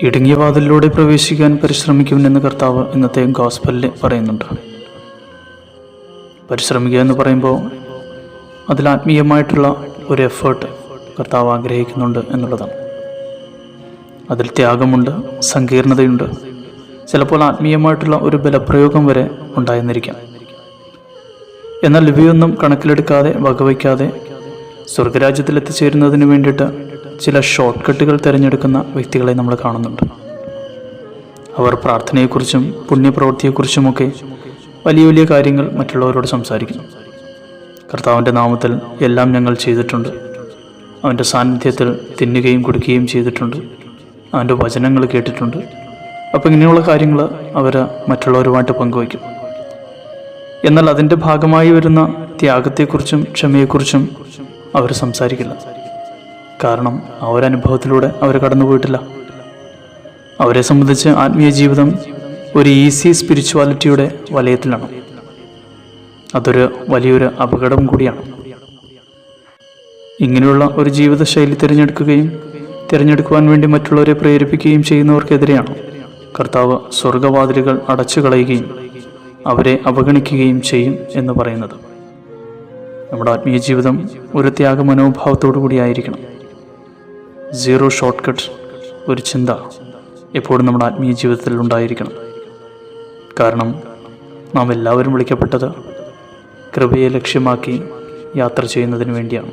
ഇടുങ്ങിയ വാതിലിലൂടെ പ്രവേശിക്കാൻ പരിശ്രമിക്കുമെന്ന് കർത്താവ് ഇന്നത്തെ ഗോസ്പലിൽ പറയുന്നുണ്ട്. പരിശ്രമിക്കുക എന്ന് പറയുമ്പോൾ അതിൽ ആത്മീയമായിട്ടുള്ള ഒരു എഫേർട്ട് കർത്താവ് ആഗ്രഹിക്കുന്നുണ്ട് എന്നുള്ളതാണ്. അതിൽ ത്യാഗമുണ്ട്, സങ്കീർണതയുണ്ട്, ചിലപ്പോൾ ആത്മീയമായിട്ടുള്ള ഒരു ബലപ്രയോഗം വരെ ഉണ്ടായെന്നിരിക്കാം. എന്നാൽ ഇവയൊന്നും കണക്കിലെടുക്കാതെ വകവയ്ക്കാതെ സ്വർഗരാജ്യത്തിൽ എത്തിച്ചേരുന്നതിന് വേണ്ടിയിട്ട് ചില ഷോർട്ട് കട്ടുകൾ തിരഞ്ഞെടുക്കുന്ന വ്യക്തികളെ നമ്മൾ കാണുന്നുണ്ട്. അവർ പ്രാർത്ഥനയെക്കുറിച്ചും പുണ്യപ്രവൃത്തിയെക്കുറിച്ചുമൊക്കെ വലിയ വലിയ കാര്യങ്ങൾ മറ്റുള്ളവരോട് സംസാരിക്കുന്നു. കർത്താവിൻ്റെ നാമത്തിൽ എല്ലാം ഞങ്ങൾ ചെയ്തിട്ടുണ്ട്, അവൻ്റെ സാന്നിധ്യത്തിൽ തിന്നുകയും കുടിക്കുകയും ചെയ്തിട്ടുണ്ട്, അവൻ്റെ വചനങ്ങൾ കേട്ടിട്ടുണ്ട്. അപ്പോൾ ഇങ്ങനെയുള്ള കാര്യങ്ങൾ അവർ മറ്റുള്ളവരുമായിട്ട് പങ്കുവയ്ക്കും. എന്നാൽ അതിൻ്റെ ഭാഗമായി വരുന്ന ത്യാഗത്തെക്കുറിച്ചും ക്ഷമയെക്കുറിച്ചും അവർ സംസാരിക്കില്ല. കാരണം ആ ഒരു അനുഭവത്തിലൂടെ അവർ കടന്നുപോയിട്ടില്ല. അവരെ സംബന്ധിച്ച് ആത്മീയ ജീവിതം ഒരു ഈസി സ്പിരിച്വാലിറ്റിയുടെ വലയത്തിലാണ്. അതൊരു വലിയൊരു അപകടം കൂടിയാണ്. ഇങ്ങനെയുള്ള ഒരു ജീവിതശൈലി തിരഞ്ഞെടുക്കുവാൻ വേണ്ടി മറ്റുള്ളവരെ പ്രേരിപ്പിക്കുകയും ചെയ്യുന്നവർക്കെതിരെയാണ് കർത്താവ് സ്വർഗവാതിലുകൾ അടച്ചു കളയുകയും അവരെ അവഗണിക്കുകയും ചെയ്യും എന്ന് പറയുന്നത്. നമ്മുടെ ആത്മീയ ജീവിതം ഒരു ത്യാഗ മനോഭാവത്തോടു കൂടിയായിരിക്കണം. സീറോ ഷോർട്ട് കട്ട് ഒരു ചിന്ത എപ്പോഴും നമ്മുടെ ആത്മീയ ജീവിതത്തിൽ ഉണ്ടായിരിക്കണം. കാരണം നാം എല്ലാവരും വിളിക്കപ്പെട്ടത് കൃപയെ ലക്ഷ്യമാക്കി യാത്ര ചെയ്യുന്നതിന് വേണ്ടിയാണ്.